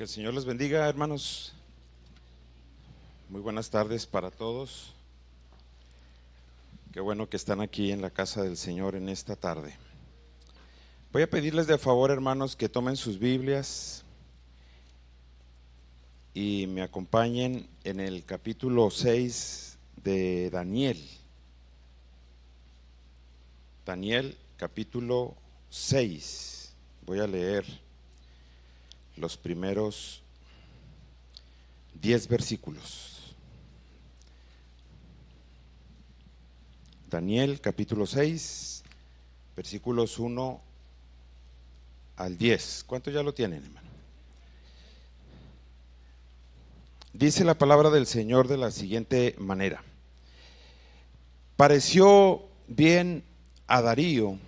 Que el Señor les bendiga, hermanos. Muy buenas tardes para todos. Qué bueno que están aquí en la casa del Señor en esta tarde. Voy a pedirles de favor, hermanos, que tomen sus Biblias y me acompañen en el capítulo 6 de Daniel. Daniel, capítulo 6. Voy a leer los primeros 10 versículos. Daniel capítulo 6, versículos 1 al 10. ¿Cuántos ya lo tienen, hermano? Dice la palabra del Señor de la siguiente manera: pareció bien a Darío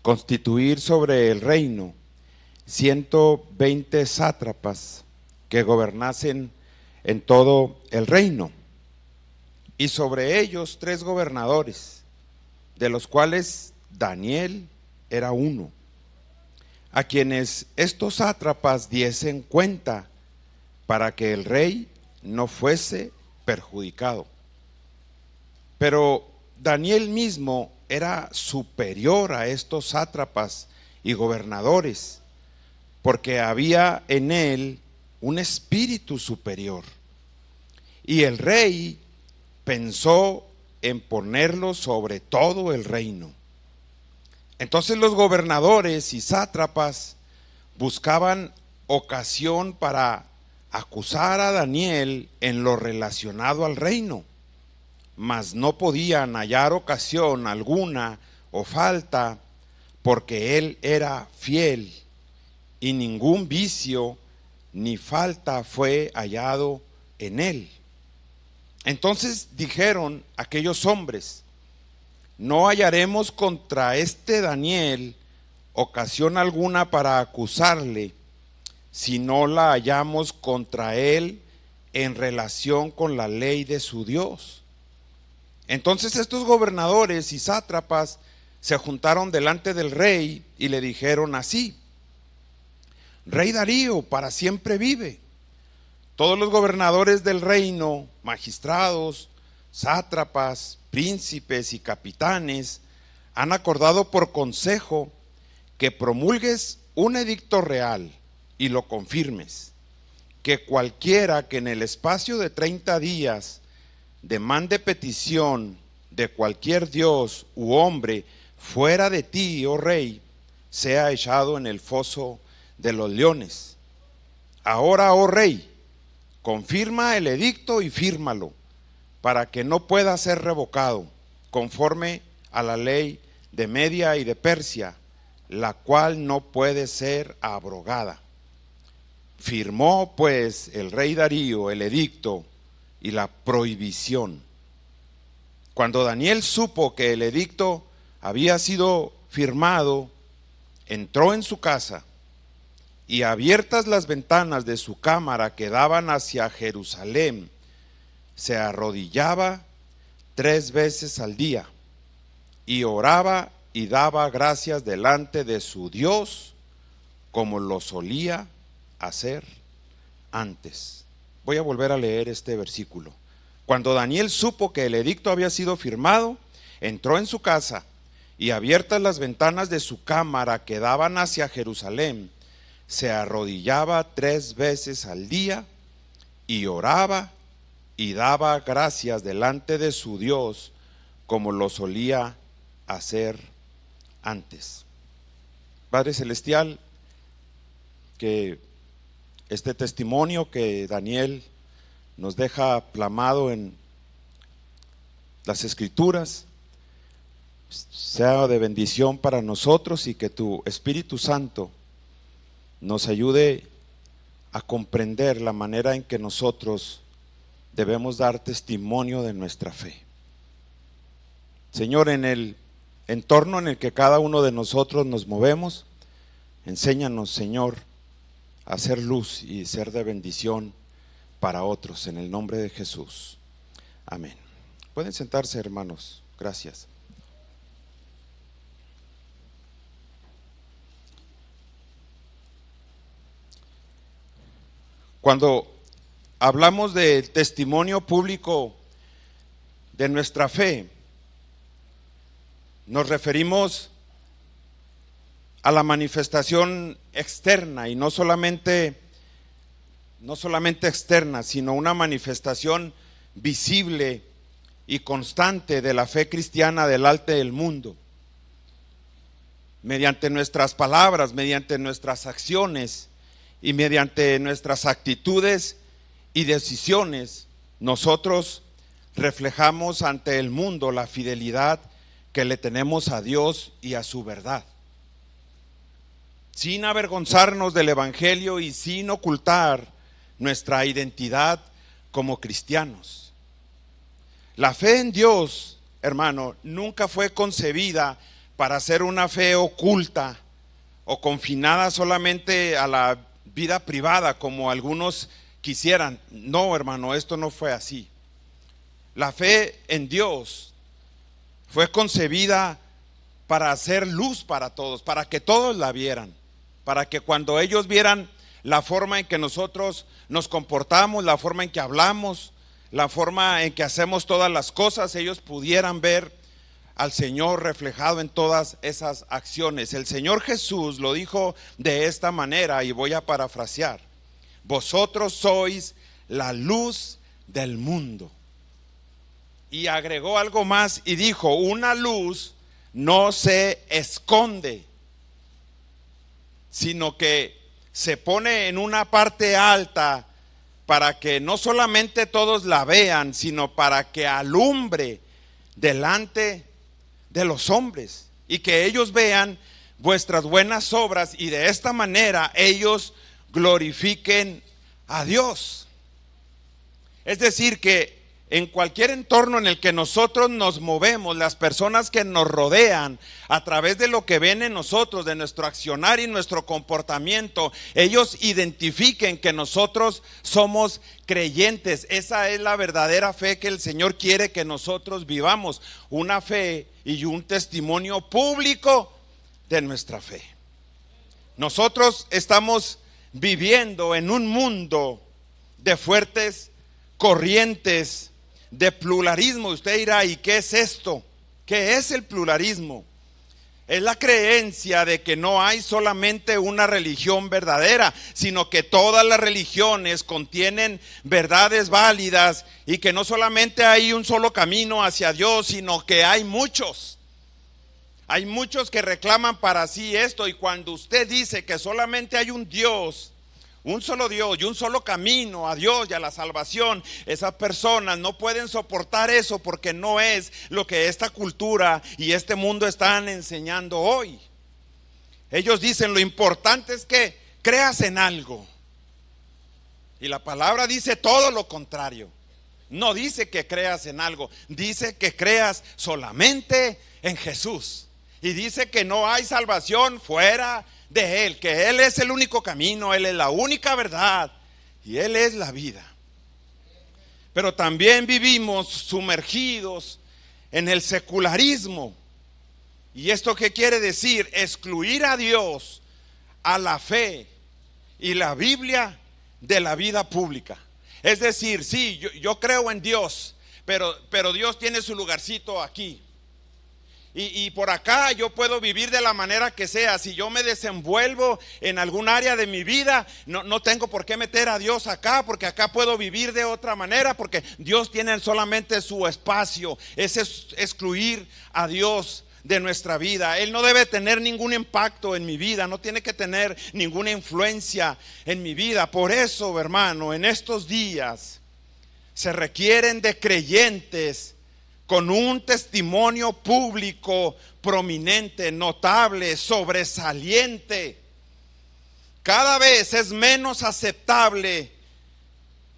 constituir sobre el reino 120 sátrapas que gobernasen en todo el reino, y sobre ellos 3 gobernadores, de los cuales Daniel era uno, a quienes estos sátrapas diesen cuenta para que el rey no fuese perjudicado. Pero Daniel mismo era superior a estos sátrapas y gobernadores, porque había en él un espíritu superior, y el rey pensó en ponerlo sobre todo el reino. Entonces los gobernadores y sátrapas buscaban ocasión para acusar a Daniel en lo relacionado al reino, mas no podían hallar ocasión alguna o falta, porque él era fiel y ningún vicio ni falta fue hallado en él. Entonces dijeron aquellos hombres: no hallaremos contra este Daniel ocasión alguna para acusarle, si no la hallamos contra él en relación con la ley de su Dios. Entonces estos gobernadores y sátrapas se juntaron delante del rey y le dijeron así: Rey Darío, para siempre vive. Todos los gobernadores del reino, magistrados, sátrapas, príncipes y capitanes, han acordado por consejo que promulgues un edicto real y lo confirmes, que cualquiera que en el espacio de 30 días demande petición de cualquier dios u hombre fuera de ti, oh rey, sea echado en el foso de los leones. Ahora, oh rey, confirma el edicto y fírmalo, para que no pueda ser revocado, conforme a la ley de Media y de Persia, la cual no puede ser abrogada. Firmó pues el rey Darío el edicto y la prohibición. Cuando Daniel supo que el edicto había sido firmado, entró en su casa, y abiertas las ventanas de su cámara que daban hacia Jerusalén, se arrodillaba 3 veces al día y oraba y daba gracias delante de su Dios, como lo solía hacer antes. Voy a volver a leer este versículo. Cuando Daniel supo que el edicto había sido firmado, entró en su casa, y abiertas las ventanas de su cámara que daban hacia Jerusalén, se arrodillaba 3 veces al día y oraba y daba gracias delante de su Dios, como lo solía hacer antes. Padre Celestial, que este testimonio que Daniel nos deja plasmado en las Escrituras sea de bendición para nosotros, y que tu Espíritu Santo nos ayude a comprender la manera en que nosotros debemos dar testimonio de nuestra fe. Señor, en el entorno en el que cada uno de nosotros nos movemos, enséñanos, Señor, a hacer luz y ser de bendición para otros, en el nombre de Jesús. Amén. Pueden sentarse, hermanos. Gracias. Cuando hablamos del testimonio público de nuestra fe, nos referimos a la manifestación externa, y no solamente externa, sino una manifestación visible y constante de la fe cristiana delante del mundo. Mediante nuestras palabras, mediante nuestras acciones y mediante nuestras actitudes y decisiones, nosotros reflejamos ante el mundo la fidelidad que le tenemos a Dios y a su verdad, sin avergonzarnos del Evangelio y sin ocultar nuestra identidad como cristianos. La fe en Dios, hermano, nunca fue concebida para ser una fe oculta o confinada solamente a la vida privada como algunos quisieran. No, hermano, esto no fue así. La fe en Dios fue concebida para hacer luz para todos, para que todos la vieran, para que cuando ellos vieran la forma en que nosotros nos comportamos, la forma en que hablamos, la forma en que hacemos todas las cosas, ellos pudieran ver al Señor reflejado en todas esas acciones. El Señor Jesús lo dijo de esta manera, y voy a parafrasear: vosotros sois la luz del mundo. Y agregó algo más y dijo: una luz no se esconde, sino que se pone en una parte alta para que no solamente todos la vean, sino para que alumbre delante de los hombres y que ellos vean vuestras buenas obras y de esta manera ellos glorifiquen a Dios. Es decir, que en cualquier entorno en el que nosotros nos movemos, las personas que nos rodean, a través de lo que ven en nosotros, de nuestro accionar y nuestro comportamiento, ellos identifiquen que nosotros somos creyentes. Esa es la verdadera fe que el Señor quiere que nosotros vivamos, una fe y un testimonio público de nuestra fe. Nosotros estamos viviendo en un mundo de fuertes corrientes de pluralismo. Usted dirá: ¿y qué es esto? ¿Qué es el pluralismo? Es la creencia de que no hay solamente una religión verdadera, sino que todas las religiones contienen verdades válidas y que no solamente hay un solo camino hacia Dios, sino que hay muchos. Hay muchos que reclaman para sí esto, y cuando usted dice que solamente hay un Dios, un solo Dios y un solo camino a Dios y a la salvación, esas personas no pueden soportar eso, porque no es lo que esta cultura y este mundo están enseñando hoy. Ellos dicen: lo importante es que creas en algo. Y la palabra dice todo lo contrario. No dice que creas en algo, dice que creas solamente en Jesús. Y dice que no hay salvación fuera de Él, que Él es el único camino, Él es la única verdad y Él es la vida. Pero también vivimos sumergidos en el secularismo. ¿Y esto qué quiere decir? Excluir a Dios, a la fe y la Biblia de la vida pública. Es decir, sí, yo creo en Dios, pero Dios tiene su lugarcito aquí. Y por acá yo puedo vivir de la manera que sea. Si yo me desenvuelvo en algún área de mi vida, no tengo por qué meter a Dios acá, porque acá puedo vivir de otra manera, porque Dios tiene solamente su espacio. Ese es excluir a Dios de nuestra vida. Él no debe tener ningún impacto en mi vida, no tiene que tener ninguna influencia en mi vida. Por eso, hermano, en estos días se requieren de creyentes con un testimonio público prominente, notable, sobresaliente. Cada vez es menos aceptable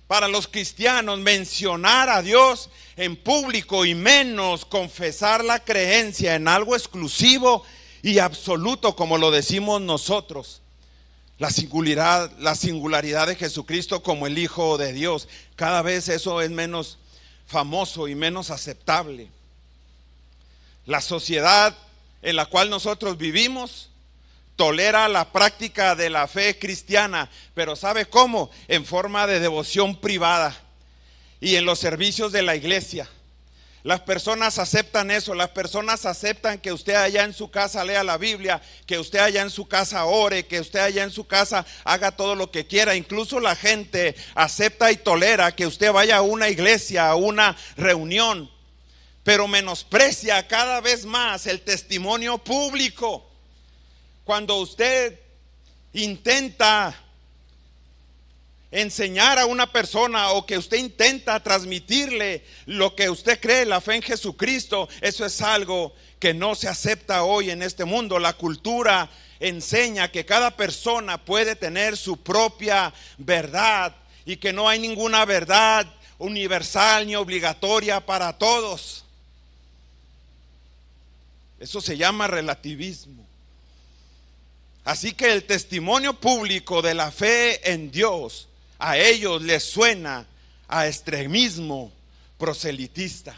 para los cristianos mencionar a Dios en público y menos confesar la creencia en algo exclusivo y absoluto, como lo decimos nosotros. La singularidad de Jesucristo como el Hijo de Dios. Cada vez eso es menos famoso y menos aceptable. La sociedad en la cual nosotros vivimos tolera la práctica de la fe cristiana, pero ¿sabe cómo? En forma de devoción privada y en los servicios de la iglesia. Las personas aceptan eso, las personas aceptan que usted allá en su casa lea la Biblia, que usted allá en su casa ore, que usted allá en su casa haga todo lo que quiera. Incluso la gente acepta y tolera que usted vaya a una iglesia, a una reunión, pero menosprecia cada vez más el testimonio público. Cuando usted intenta enseñar a una persona o que usted intenta transmitirle lo que usted cree, la fe en Jesucristo, eso es algo que no se acepta hoy en este mundo. La cultura enseña que cada persona puede tener su propia verdad y que no hay ninguna verdad universal ni obligatoria para todos. Eso se llama relativismo. Así que el testimonio público de la fe en Dios a ellos les suena a extremismo proselitista.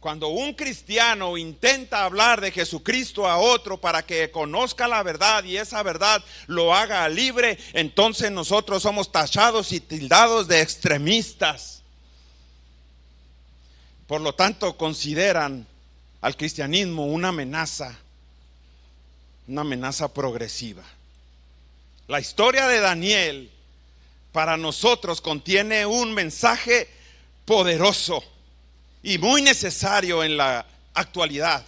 Cuando un cristiano intenta hablar de Jesucristo a otro para que conozca la verdad y esa verdad lo haga libre, entonces nosotros somos tachados y tildados de extremistas. Por lo tanto, consideran al cristianismo una amenaza progresiva. La historia de Daniel para nosotros contiene un mensaje poderoso y muy necesario en la actualidad.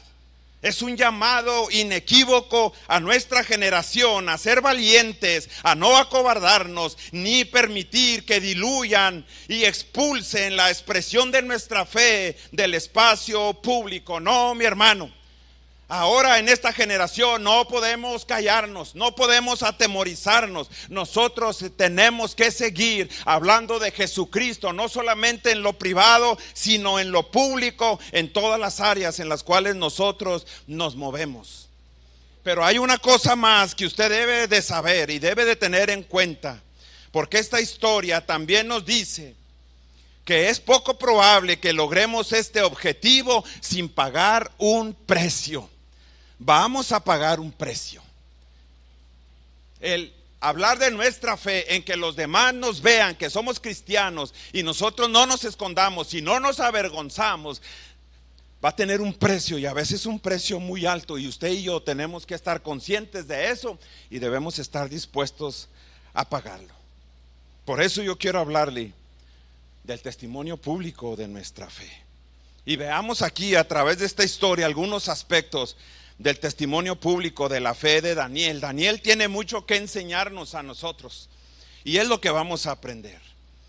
Es un llamado inequívoco a nuestra generación a ser valientes, a no acobardarnos, ni permitir que diluyan y expulsen la expresión de nuestra fe del espacio público. No, mi hermano. Ahora en esta generación no podemos callarnos, no podemos atemorizarnos. Nosotros tenemos que seguir hablando de Jesucristo, no solamente en lo privado, sino en lo público, en todas las áreas en las cuales nosotros nos movemos. Pero hay una cosa más que usted debe de saber y debe de tener en cuenta, porque esta historia también nos dice que es poco probable que logremos este objetivo sin pagar un precio. Vamos a pagar un precio. El hablar de nuestra fe en que los demás nos vean que somos cristianos y nosotros no nos escondamos y no nos avergonzamos, va a tener un precio, y a veces un precio muy alto, y usted y yo tenemos que estar conscientes de eso y debemos estar dispuestos a pagarlo. Por eso yo quiero hablarle del testimonio público de nuestra fe. Y veamos aquí a través de esta historia algunos aspectos del testimonio público de la fe de Daniel. Daniel tiene mucho que enseñarnos a nosotros y es lo que vamos a aprender.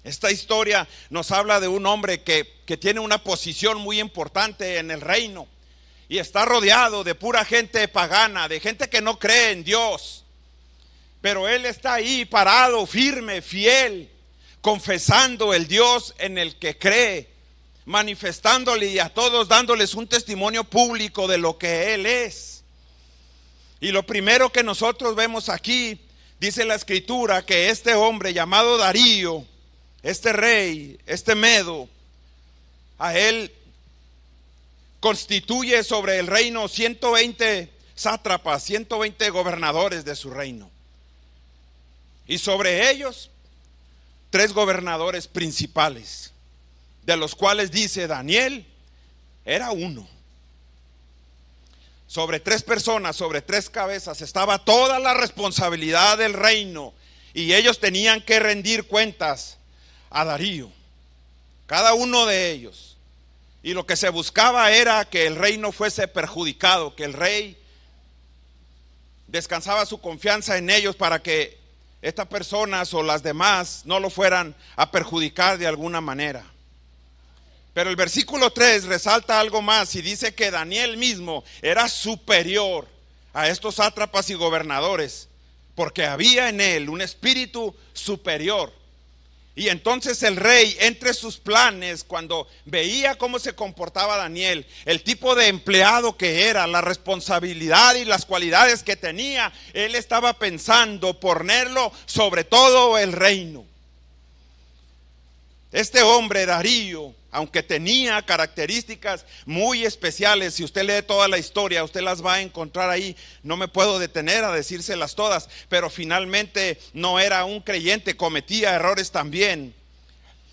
Esta historia nos habla de un hombre que tiene una posición muy importante en el reino y está rodeado de pura gente pagana, de gente que no cree en Dios. Pero él está ahí parado, firme, fiel, confesando el Dios en el que cree, manifestándole y a todos dándoles un testimonio público de lo que Él es. Y lo primero que nosotros vemos aquí, dice la escritura, que este hombre llamado Darío, este rey, este Medo, a él constituye sobre el reino 120 sátrapas, 120 gobernadores de su reino. Y sobre ellos 3 gobernadores principales, de los cuales dice Daniel era uno. Sobre 3 personas, sobre 3 cabezas estaba toda la responsabilidad del reino y ellos tenían que rendir cuentas a Darío, cada uno de ellos. Y lo que se buscaba era que el reino fuese perjudicado, que el rey descansaba su confianza en ellos para que estas personas o las demás no lo fueran a perjudicar de alguna manera. Pero el versículo 3 resalta algo más y dice que Daniel mismo era superior a estos sátrapas y gobernadores, porque había en él un espíritu superior. Y entonces el rey, entre sus planes, cuando veía cómo se comportaba Daniel, el tipo de empleado que era, la responsabilidad y las cualidades que tenía, él estaba pensando ponerlo sobre todo el reino. Este hombre, Darío, aunque tenía características muy especiales, si usted lee toda la historia, usted las va a encontrar ahí. No me puedo detener a decírselas todas, pero finalmente no era un creyente, cometía errores también.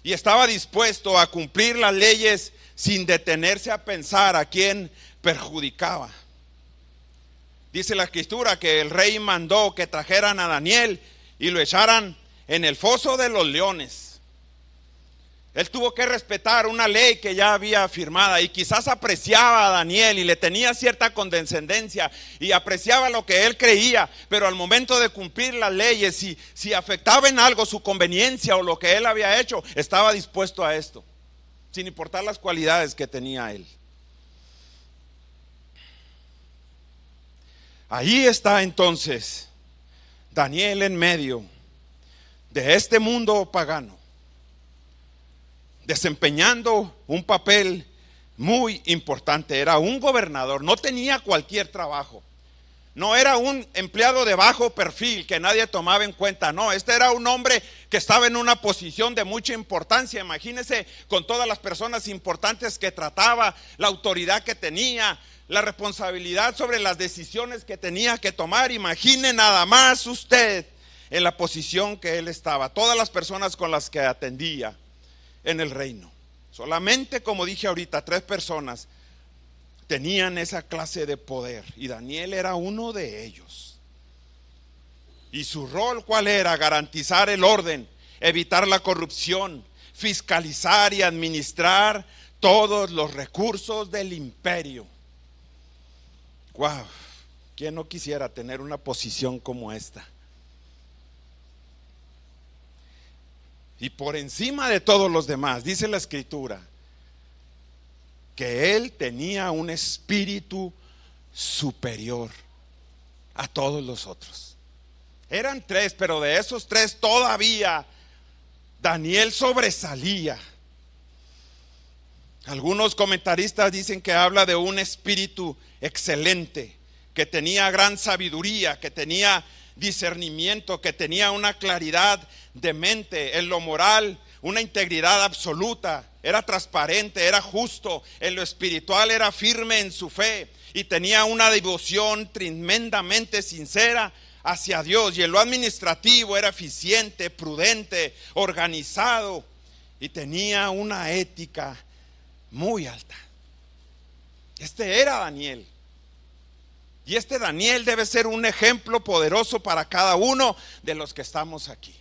Y estaba dispuesto a cumplir las leyes sin detenerse a pensar a quién perjudicaba. Dice la escritura que el rey mandó que trajeran a Daniel y lo echaran en el foso de los leones. Él tuvo que respetar una ley que ya había firmada, y quizás apreciaba a Daniel y le tenía cierta condescendencia y apreciaba lo que él creía, pero al momento de cumplir las leyes, si afectaba en algo su conveniencia o lo que él había hecho, estaba dispuesto a esto, sin importar las cualidades que tenía él. Ahí está entonces Daniel en medio de este mundo pagano, desempeñando un papel muy importante. Era un gobernador, no tenía cualquier trabajo, no era un empleado de bajo perfil que nadie tomaba en cuenta, no, este era un hombre que estaba en una posición de mucha importancia. Imagínese, con todas las personas importantes que trataba, la autoridad que tenía, la responsabilidad sobre las decisiones que tenía que tomar. Imagine nada más usted en la posición que él estaba, todas las personas con las que atendía en el reino. Solamente, como dije ahorita, 3 personas tenían esa clase de poder, y Daniel era uno de ellos. Y su rol, ¿cuál era? Garantizar el orden, evitar la corrupción, fiscalizar y administrar todos los recursos del imperio. Wow, ¿quién no quisiera tener una posición como esta? Y por encima de todos los demás, dice la escritura, que él tenía un espíritu superior a todos los otros. Eran 3, pero de esos 3 todavía Daniel sobresalía. Algunos comentaristas dicen que habla de un espíritu excelente, que tenía gran sabiduría, que tenía discernimiento, que tenía una claridad de mente en lo moral, una integridad absoluta, era transparente, era justo, en lo espiritual era firme en su fe y tenía una devoción tremendamente sincera hacia Dios, y en lo administrativo era eficiente, prudente, organizado, y tenía una ética muy alta. Este era Daniel. Y este Daniel debe ser un ejemplo poderoso para cada uno de los que estamos aquí.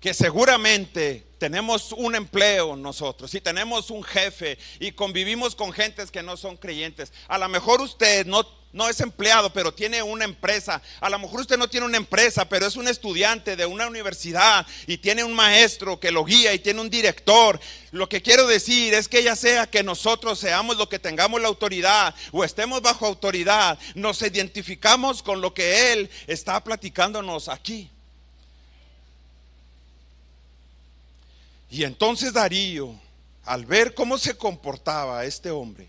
Que seguramente tenemos un empleo nosotros, y tenemos un jefe, y convivimos con gentes que no son creyentes. A lo mejor usted no es empleado, pero tiene una empresa. A lo mejor usted no tiene una empresa, pero es un estudiante de una universidad y tiene un maestro que lo guía y tiene un director. Lo que quiero decir es que ya sea que nosotros seamos lo que tengamos la autoridad o estemos bajo autoridad, nos identificamos con lo que él está platicándonos aquí. Y entonces Darío, al ver cómo se comportaba este hombre,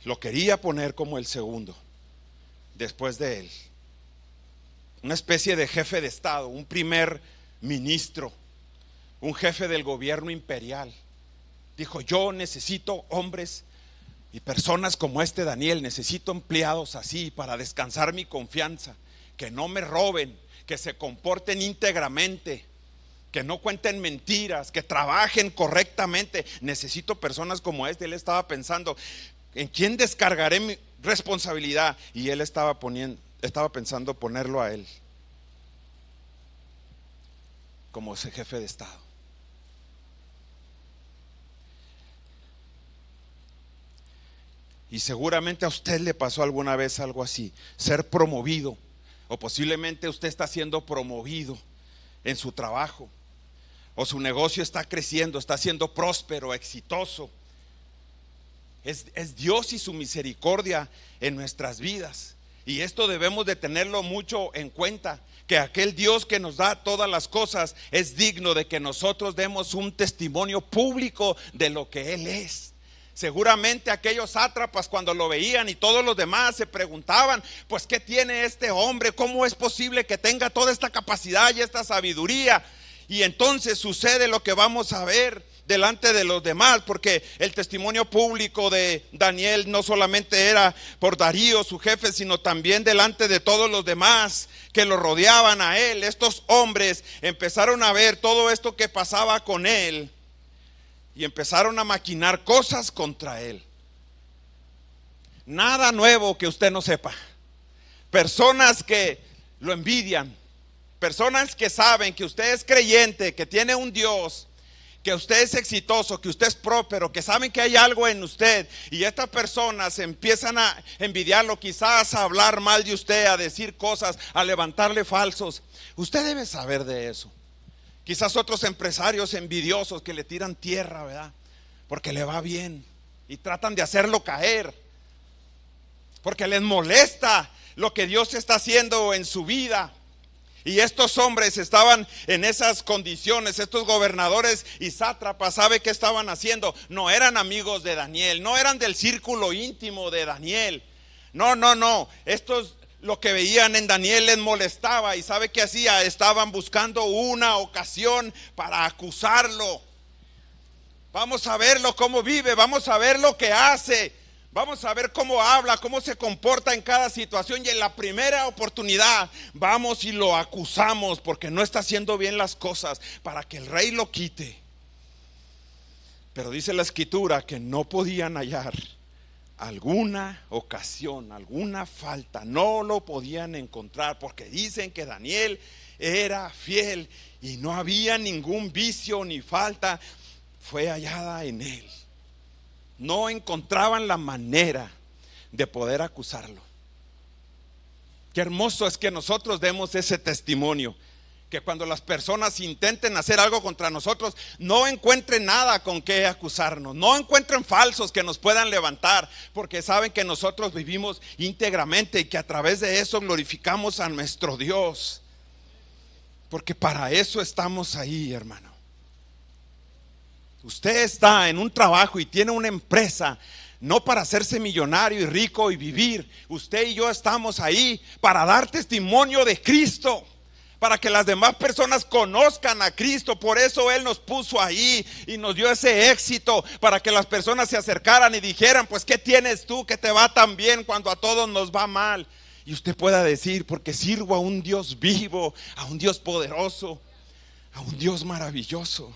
lo quería poner como el segundo después de él, una especie de jefe de estado, un primer ministro, un jefe del gobierno imperial. Dijo: yo necesito hombres y personas como este Daniel, necesito empleados así para descansar mi confianza, que no me roben, que se comporten íntegramente, que no cuenten mentiras, que trabajen correctamente. Necesito personas como este. Él estaba pensando: ¿en quién descargaré mi responsabilidad? Y él estaba pensando ponerlo a él como ese jefe de estado. Y seguramente a usted le pasó alguna vez algo así, ser promovido, o posiblemente usted está siendo promovido en su trabajo, o su negocio está creciendo, está siendo próspero, exitoso. Es Dios y su misericordia en nuestras vidas, y esto debemos de tenerlo mucho en cuenta, que aquel Dios que nos da todas las cosas es digno de que nosotros demos un testimonio público de lo que Él es. Seguramente aquellos sátrapas, cuando lo veían, y todos los demás se preguntaban, pues ¿qué tiene este hombre? ¿Cómo es posible que tenga toda esta capacidad y esta sabiduría? Y entonces sucede lo que vamos a ver delante de los demás, porque el testimonio público de Daniel no solamente era por Darío, su jefe, sino también delante de todos los demás que lo rodeaban a él. Estos hombres empezaron a ver todo esto que pasaba con él y empezaron a maquinar cosas contra él. Nada nuevo que usted no sepa. Personas que lo envidian, personas que saben que usted es creyente, que tiene un Dios, que usted es exitoso, que usted es próspero, que saben que hay algo en usted, y estas personas empiezan a envidiarlo, quizás a hablar mal de usted, a decir cosas, a levantarle falsos. Usted debe saber de eso. Quizás otros empresarios envidiosos que le tiran tierra, ¿verdad? Porque le va bien y tratan de hacerlo caer, porque les molesta lo que Dios está haciendo en su vida. Y estos hombres estaban en esas condiciones. Estos gobernadores y sátrapas, ¿sabe qué estaban haciendo? No eran amigos de Daniel, no eran del círculo íntimo de Daniel. No. Estos, lo que veían en Daniel les molestaba. ¿Y sabe qué hacía? Estaban buscando una ocasión para acusarlo. Vamos a verlo cómo vive, vamos a ver lo que hace. Vamos a ver cómo habla, cómo se comporta en cada situación, y en la primera oportunidad vamos y lo acusamos porque no está haciendo bien las cosas, para que el rey lo quite. Pero dice la escritura que no podían hallar alguna ocasión, alguna falta, no lo podían encontrar, porque dicen que Daniel era fiel y no había ningún vicio ni falta fue hallada en él. No encontraban la manera de poder acusarlo. Qué hermoso es que nosotros demos ese testimonio, que cuando las personas intenten hacer algo contra nosotros, no encuentren nada con qué acusarnos, no encuentren falsos que nos puedan levantar, porque saben que nosotros vivimos íntegramente y que a través de eso glorificamos a nuestro Dios, porque para eso estamos ahí, hermano. Usted está en un trabajo y tiene una empresa, no para hacerse millonario y rico y vivir. Usted y yo estamos ahí para dar testimonio de Cristo, para que las demás personas conozcan a Cristo. Por eso Él nos puso ahí y nos dio ese éxito, para que las personas se acercaran y dijeran, pues ¿qué tienes tú que te va tan bien cuando a todos nos va mal? Y usted pueda decir, porque sirvo a un Dios vivo, a un Dios poderoso, a un Dios maravilloso.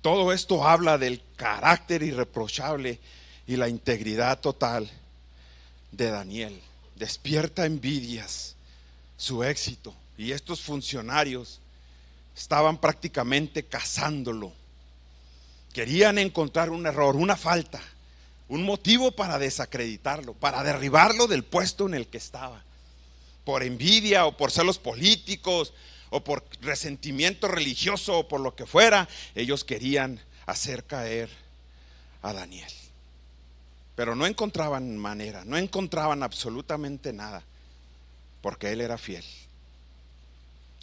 Todo esto habla del carácter irreprochable y la integridad total de Daniel. Despierta envidias su éxito, y estos funcionarios estaban prácticamente cazándolo. Querían encontrar un error, una falta, un motivo para desacreditarlo, para derribarlo del puesto en el que estaba. Por envidia o por celos políticos o por resentimiento religioso o por lo que fuera, ellos querían hacer caer a Daniel. Pero no encontraban manera, no encontraban absolutamente nada, porque él era fiel.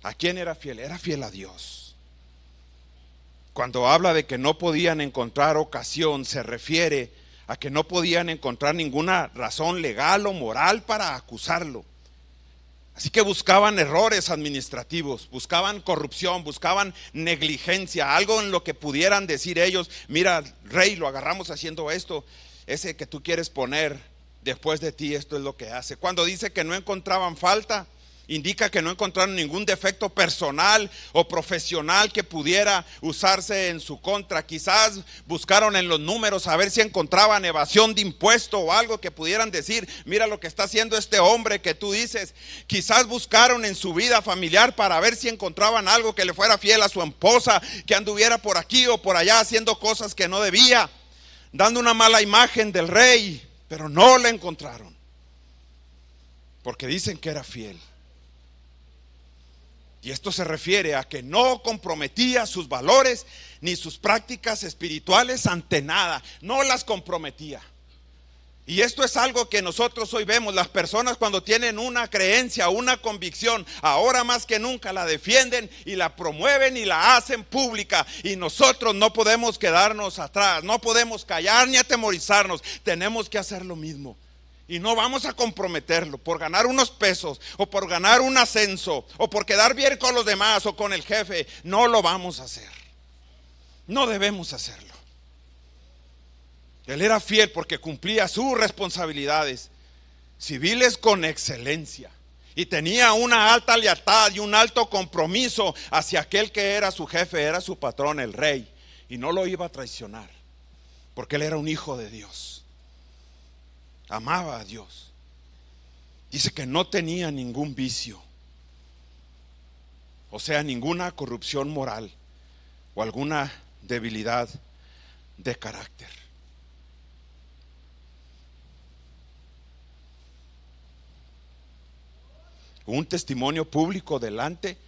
¿A quién era fiel? Era fiel a Dios. Cuando habla de que no podían encontrar ocasión, se refiere a que no podían encontrar ninguna razón legal o moral para acusarlo. Así que buscaban errores administrativos, buscaban corrupción, buscaban negligencia, algo en lo que pudieran decir ellos, mira, rey, lo agarramos haciendo esto, ese que tú quieres poner después de ti, esto es lo que hace. Cuando dice que no encontraban falta, indica que no encontraron ningún defecto personal o profesional que pudiera usarse en su contra. Quizás buscaron en los números a ver si encontraban evasión de impuesto o algo que pudieran decir, mira lo que está haciendo este hombre que tú dices. Quizás buscaron en su vida familiar para ver si encontraban algo que le fuera fiel a su esposa, que anduviera por aquí o por allá haciendo cosas que no debía, dando una mala imagen del rey, pero no la encontraron, porque dicen que era fiel. Y esto se refiere a que no comprometía sus valores ni sus prácticas espirituales ante nada, no las comprometía. Y esto es algo que nosotros hoy vemos. Las personas cuando tienen una creencia, una convicción, ahora más que nunca la defienden y la promueven y la hacen pública. Y nosotros no podemos quedarnos atrás, no podemos callar ni atemorizarnos. Tenemos que hacer lo mismo. Y no vamos a comprometerlo por ganar unos pesos o por ganar un ascenso o por quedar bien con los demás o con el jefe. No lo vamos a hacer. No debemos hacerlo. Él era fiel porque cumplía sus responsabilidades civiles con excelencia y tenía una alta lealtad y un alto compromiso hacia aquel que era su jefe, era su patrón, el rey, y no lo iba a traicionar porque él era un hijo de Dios, amaba a Dios. Dice que no tenía ningún vicio, o sea, ninguna corrupción moral o alguna debilidad de carácter. Un testimonio público delante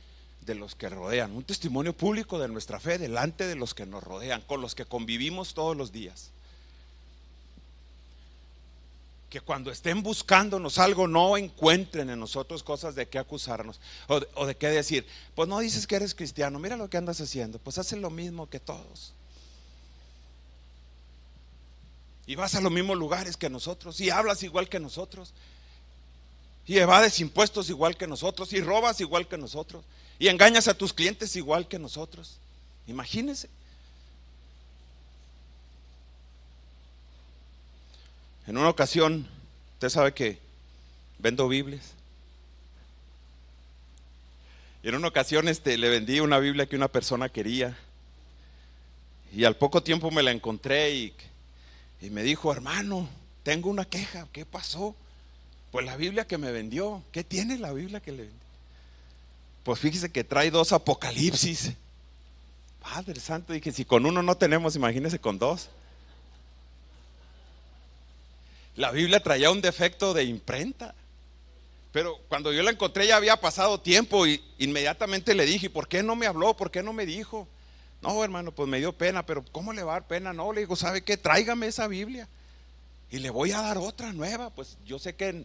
de los que rodean, un testimonio público de nuestra fe delante de los que nos rodean, con los que convivimos todos los días. Que cuando estén buscándonos algo no encuentren en nosotros cosas de qué acusarnos o de qué decir. Pues no dices que eres cristiano, mira lo que andas haciendo, pues haces lo mismo que todos. Y vas a los mismos lugares que nosotros y hablas igual que nosotros. Y evades impuestos igual que nosotros, y robas igual que nosotros, y engañas a tus clientes igual que nosotros. Imagínense. En una ocasión, usted sabe que vendo Biblias. Y en una ocasión le vendí una Biblia que una persona quería. Y al poco tiempo me la encontré y me dijo: hermano, tengo una queja. ¿Qué pasó? Pues la Biblia que me vendió. ¿Qué tiene la Biblia que le vendí? Pues fíjese que trae 2 Apocalipsis. Padre santo, dije, si con uno no tenemos, imagínese con 2. La Biblia traía un defecto de imprenta. Pero cuando yo la encontré ya había pasado tiempo y inmediatamente le dije: ¿por qué no me habló? ¿Por qué no me dijo? No, hermano, pues me dio pena. Pero ¿cómo le va a dar pena? No, le digo, ¿sabe qué? Tráigame esa Biblia y le voy a dar otra nueva. Pues yo sé que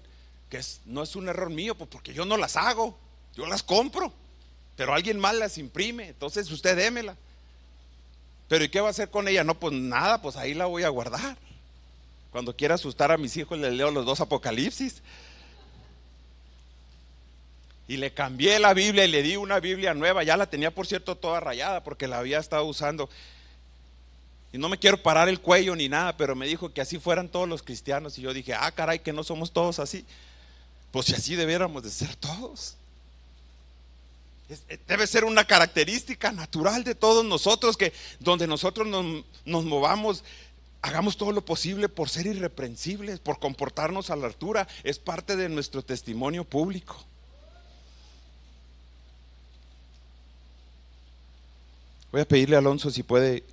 no es un error mío, pues porque yo no las hago, yo las compro, pero alguien más las imprime, entonces usted démela. Pero ¿y qué va a hacer con ella? No, pues nada, pues ahí la voy a guardar. Cuando quiera asustar a mis hijos les leo los 2 Apocalipsis. Y le cambié la Biblia y le di una Biblia nueva. Ya la tenía, por cierto, toda rayada porque la había estado usando. Y no me quiero parar el cuello ni nada, pero me dijo que así fueran todos los cristianos. Y yo dije: ah, caray, que no somos todos así. Pues si así debiéramos de ser todos. Debe ser una característica natural de todos nosotros, que donde nosotros nos movamos, hagamos todo lo posible por ser irreprensibles, por comportarnos a la altura. Es parte de nuestro testimonio público. Voy a pedirle a Alonso si puede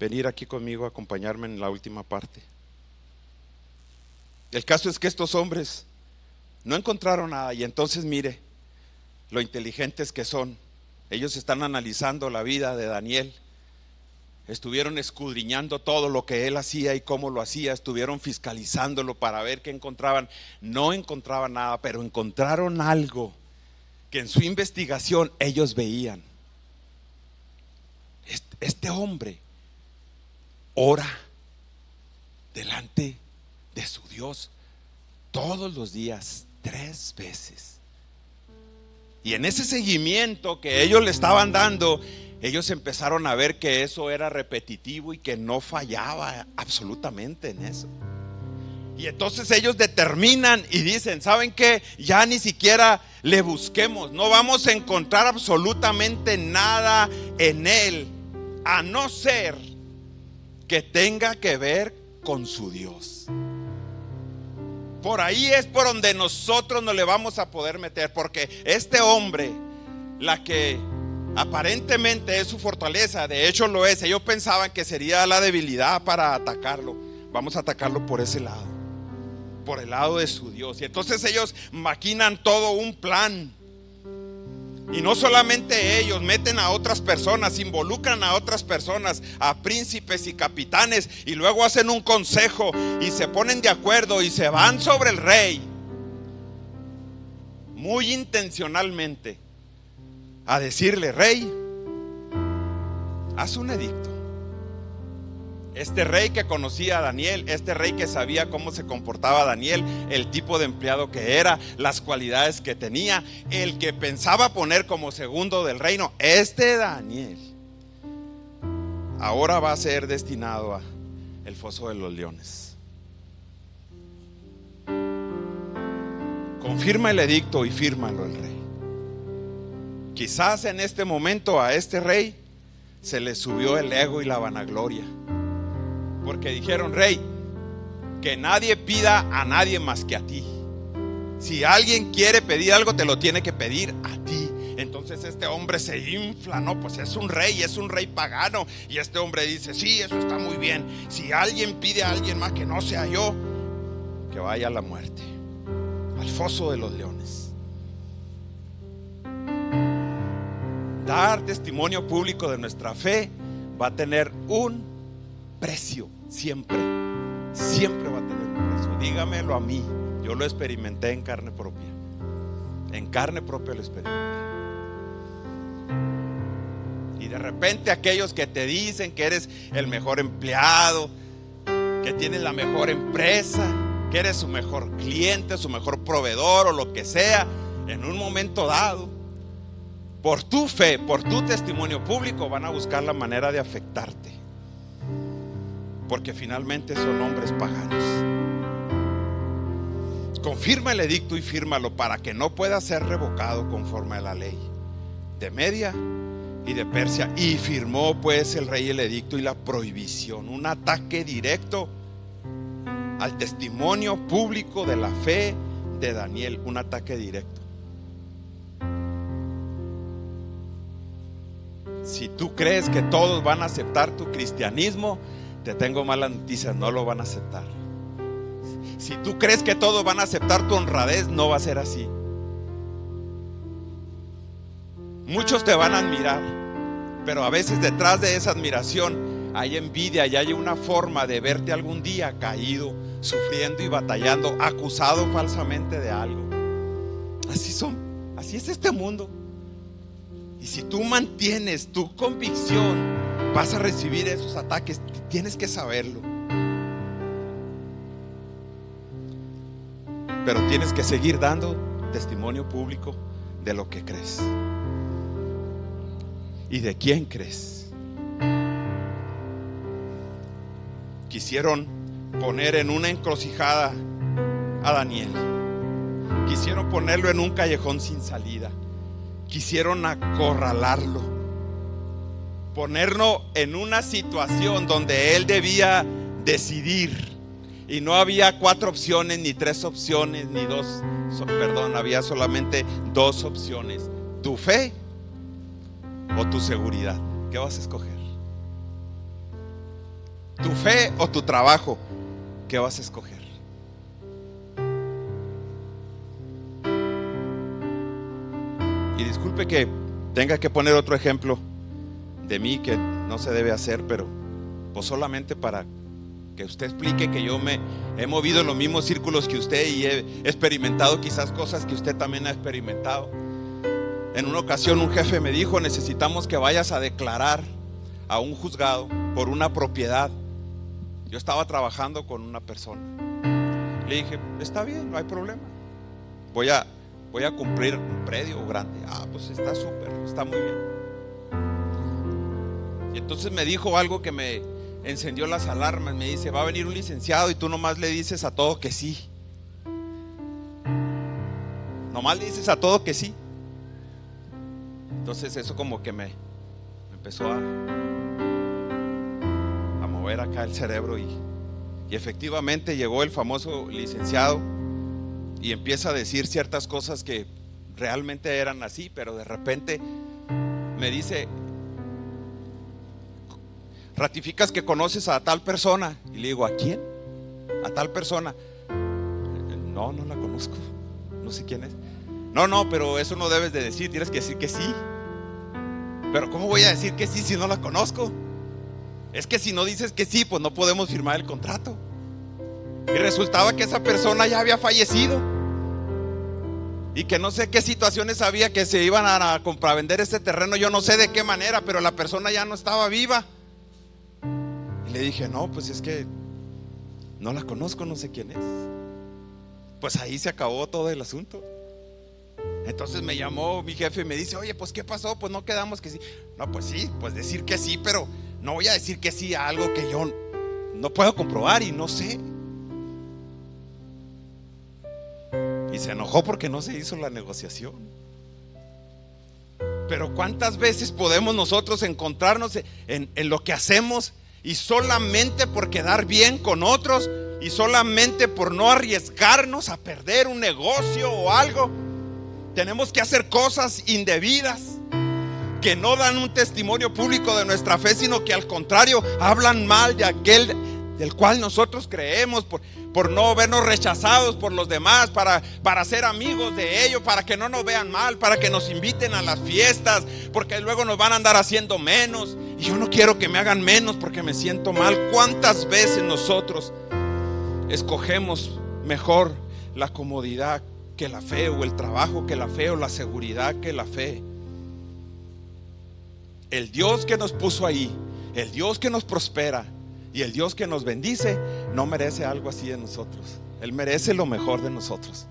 venir aquí conmigo a acompañarme en la última parte. El caso es que estos hombres no encontraron nada, y entonces mire lo inteligentes que son. Ellos están analizando la vida de Daniel, estuvieron escudriñando todo lo que él hacía y cómo lo hacía, estuvieron fiscalizándolo para ver qué encontraban. No encontraban nada, pero encontraron algo que en su investigación ellos veían. Este hombre ora delante de su Dios todos los días 3 veces. Y en ese seguimiento que ellos le estaban dando, ellos empezaron a ver que eso era repetitivo y que no fallaba absolutamente en eso. Y entonces ellos determinan y dicen: ¿saben qué? Ya ni siquiera le busquemos, no vamos a encontrar absolutamente nada en él, a no ser que tenga que ver con su Dios. Por ahí es por donde nosotros no le vamos a poder meter, porque este hombre, la que aparentemente es su fortaleza, de hecho lo es, ellos pensaban que sería la debilidad para atacarlo. Vamos a atacarlo por ese lado, por el lado de su Dios. Y entonces ellos maquinan todo un plan Y no solamente ellos, meten a otras personas, involucran a otras personas, a príncipes y capitanes, y luego hacen un consejo y se ponen de acuerdo y se van sobre el rey, muy intencionalmente, a decirle: rey, haz un edicto. Este rey que conocía a Daniel, este rey que sabía cómo se comportaba Daniel, el tipo de empleado que era, las cualidades que tenía, el que pensaba poner como segundo del reino, este Daniel ahora va a ser destinado a el foso de los leones. Confirma el edicto y fírmalo el rey. Quizás en este momento a este rey se le subió el ego y la vanagloria, porque dijeron: rey, que nadie pida a nadie más que a ti. Si alguien quiere pedir algo, te lo tiene que pedir a ti. Entonces este hombre se infla, no, pues es un rey pagano. Y este hombre dice: sí, eso está muy bien. Si alguien pide a alguien más que no sea yo, que vaya a la muerte, al foso de los leones. Dar testimonio público de nuestra fe va a tener un precio, siempre va a tener un precio. Dígamelo a mí, yo lo experimenté en carne propia. En carne propia lo experimenté. Y de repente aquellos que te dicen que eres el mejor empleado, que tienes la mejor empresa, que eres su mejor cliente, su mejor proveedor o lo que sea, en un momento dado, por tu fe, por tu testimonio público, van a buscar la manera de afectarte, porque finalmente son hombres paganos. Confirma el edicto y fírmalo para que no pueda ser revocado conforme a la ley de Media y de Persia. Y firmó pues el rey el edicto y la prohibición, un ataque directo al testimonio público de la fe de Daniel, un ataque directo. Si tú crees que todos van a aceptar tu cristianismo, te tengo malas noticias: no lo van a aceptar. Si tú crees que todos van a aceptar tu honradez, no va a ser así. Muchos te van a admirar, pero a veces detrás de esa admiración hay envidia y hay una forma de verte algún día caído, sufriendo y batallando, acusado falsamente de algo. Así es este mundo. Y si tú mantienes tu convicción, vas a recibir esos ataques. Tienes que saberlo. Pero tienes que seguir dando testimonio público de lo que crees y de quién crees. Quisieron poner en una encrucijada a Daniel. Quisieron ponerlo en un callejón sin salida. Quisieron acorralarlo, ponerlo en una situación donde él debía decidir. Y no había 4 opciones, ni 3 opciones, ni 2. Había solamente 2 opciones: tu fe o tu seguridad. ¿Qué vas a escoger? Tu fe o tu trabajo. ¿Qué vas a escoger? Y disculpe que tenga que poner otro ejemplo de mí que no se debe hacer, pero pues solamente para que usted explique que yo me he movido en los mismos círculos que usted y he experimentado quizás cosas que usted también ha experimentado. En una ocasión un jefe me dijo: necesitamos que vayas a declarar a un juzgado por una propiedad. Yo estaba trabajando con una persona. Le dije: está bien, no hay problema. Voy a cumplir un predio grande. Pues está súper, está muy bien. Y entonces me dijo algo que me encendió las alarmas. Me dice: va a venir un licenciado y tú nomás le dices a todo que sí. Nomás le dices a todo que sí. Entonces eso como que me empezó a mover acá el cerebro y efectivamente llegó el famoso licenciado y empieza a decir ciertas cosas que realmente eran así, pero de repente me dice: ¿ratificas que conoces a tal persona? Y le digo: ¿a quién? A tal persona. No la conozco, no sé quién es. No, pero eso no debes de decir, tienes que decir que sí. Pero ¿cómo voy a decir que sí si no la conozco? Es que si no dices que sí, pues no podemos firmar el contrato. Y resultaba que esa persona ya había fallecido, y que no sé qué situaciones había, que se iban a vender este terreno, yo no sé de qué manera, pero la persona ya no estaba viva. Y le dije, no, pues es que no la conozco, no sé quién es. Pues ahí se acabó todo el asunto. Entonces me llamó mi jefe y me dice, oye, pues ¿qué pasó? Pues no quedamos que sí. No, pues sí, pues decir que sí, pero no voy a decir que sí a algo que yo no puedo comprobar y no sé. Y se enojó porque no se hizo la negociación. Pero ¿cuántas veces podemos nosotros encontrarnos en lo que hacemos, y solamente por quedar bien con otros, y solamente por no arriesgarnos a perder un negocio o algo, tenemos que hacer cosas indebidas que no dan un testimonio público de nuestra fe, sino que al contrario hablan mal de aquel del cual nosotros creemos, por no vernos rechazados por los demás, para ser amigos de ellos, para que no nos vean mal, para que nos inviten a las fiestas, porque luego nos van a andar haciendo menos, y yo no quiero que me hagan menos porque me siento mal. ¿Cuántas veces nosotros escogemos mejor la comodidad que la fe, o el trabajo que la fe, o la seguridad que la fe? El Dios que nos puso ahí, el Dios que nos prospera y el Dios que nos bendice, no merece algo así de nosotros. Él merece lo mejor de nosotros,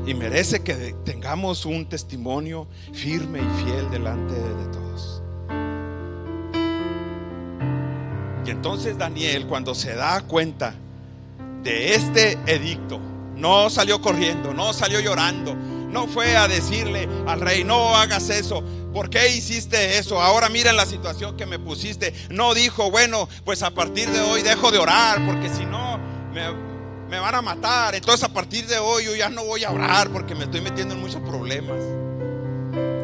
y merece que tengamos un testimonio firme y fiel delante de todos. Y entonces Daniel, cuando se da cuenta de este edicto, no salió corriendo, no salió llorando, no fue a decirle al rey, no hagas eso, ¿por qué hiciste eso? Ahora mira la situación que me pusiste. No dijo, bueno, pues a partir de hoy dejo de orar, porque si no me van a matar. Entonces a partir de hoy yo ya no voy a orar porque me estoy metiendo en muchos problemas.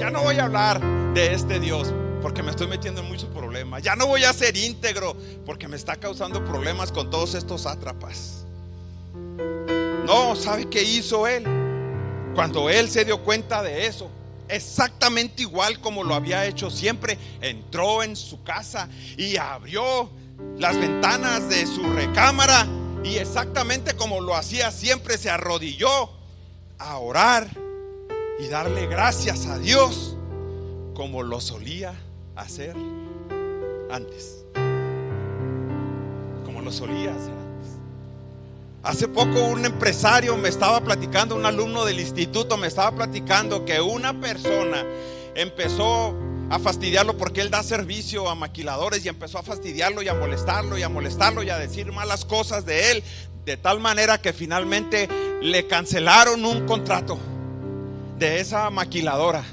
Ya no voy a hablar de este Dios porque me estoy metiendo en muchos problemas. Ya no voy a ser íntegro porque me está causando problemas con todos estos sátrapas. No, ¿sabe qué hizo él? Cuando él se dio cuenta de eso, exactamente igual como lo había hecho siempre, entró en su casa y abrió las ventanas de su recámara, y exactamente como lo hacía siempre, se arrodilló a orar y darle gracias a Dios, como lo solía hacer antes. Como lo solía hacer antes. Hace poco un empresario me estaba platicando, un alumno del instituto me estaba platicando que una persona empezó a fastidiarlo porque él da servicio a maquiladores, y empezó a fastidiarlo y a molestarlo y a molestarlo y a decir malas cosas de él, de tal manera que finalmente le cancelaron un contrato de esa maquiladora.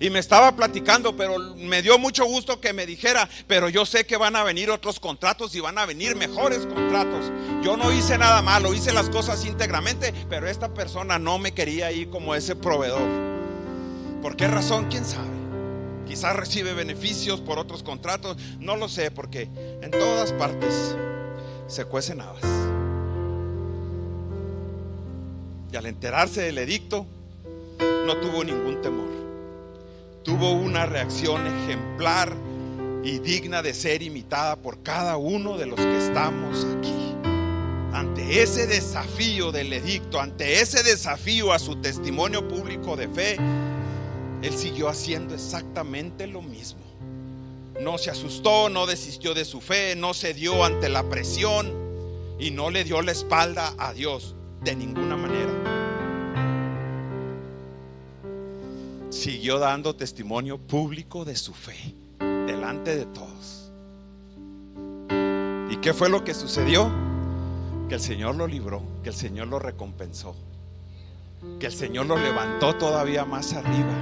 Y me estaba platicando, pero me dio mucho gusto que me dijera, pero yo sé que van a venir otros contratos y van a venir mejores contratos. Yo no hice nada malo, hice las cosas íntegramente, pero esta persona no me quería ir como ese proveedor. ¿Por qué razón? ¿Quién sabe? Quizás recibe beneficios por otros contratos, no lo sé, porque en todas partes se cuecen habas. Y al enterarse del edicto, no tuvo ningún temor. Tuvo una reacción ejemplar y digna de ser imitada por cada uno de los que estamos aquí. Ante ese desafío del edicto, ante ese desafío a su testimonio público de fe, él siguió haciendo exactamente lo mismo. No se asustó, no desistió de su fe, no cedió ante la presión y no le dio la espalda a Dios de ninguna manera. Siguió dando testimonio público de su fe delante de todos. ¿Y qué fue lo que sucedió? Que el Señor lo libró, que el Señor lo recompensó, que el Señor lo levantó todavía más arriba.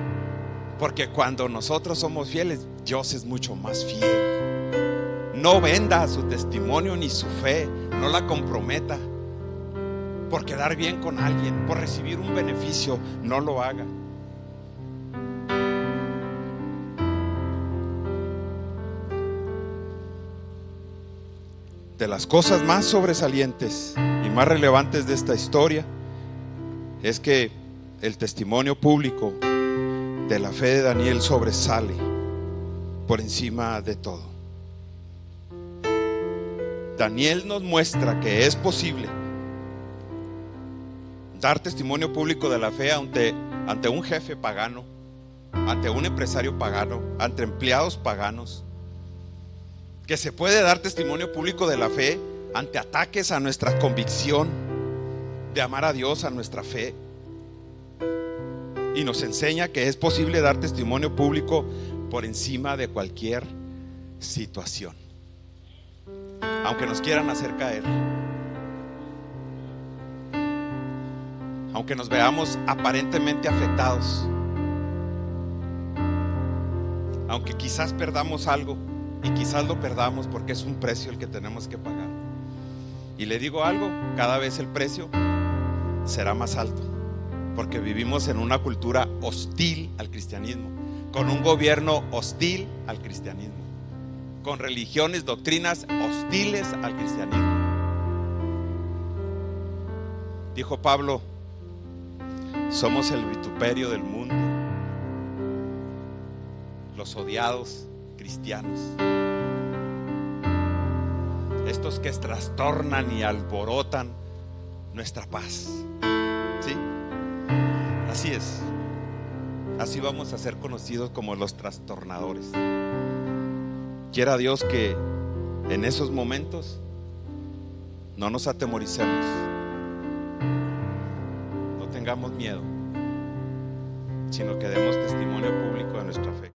Porque cuando nosotros somos fieles, Dios es mucho más fiel. No venda su testimonio ni su fe, no la comprometa por quedar bien con alguien, por recibir un beneficio. No lo haga. De las cosas más sobresalientes y más relevantes de esta historia es que el testimonio público de la fe de Daniel sobresale por encima de todo. Daniel nos muestra que es posible dar testimonio público de la fe ante un jefe pagano, ante un empresario pagano, ante empleados paganos. Que se puede dar testimonio público de la fe ante ataques a nuestra convicción de amar a Dios, a nuestra fe. Y nos enseña que es posible dar testimonio público por encima de cualquier situación, aunque nos quieran hacer caer, aunque nos veamos aparentemente afectados, aunque quizás perdamos algo, y quizás lo perdamos porque es un precio el que tenemos que pagar. Y le digo algo, cada vez el precio será más alto, porque vivimos en una cultura hostil al cristianismo, con un gobierno hostil al cristianismo, con religiones, doctrinas hostiles al cristianismo. Dijo Pablo: somos el vituperio del mundo, los odiados cristianos, estos que trastornan y alborotan nuestra paz. ¿Sí? Así es. Así vamos a ser conocidos como los trastornadores. Quiera Dios que en esos momentos no nos atemoricemos, no tengamos miedo, sino que demos testimonio público de nuestra fe.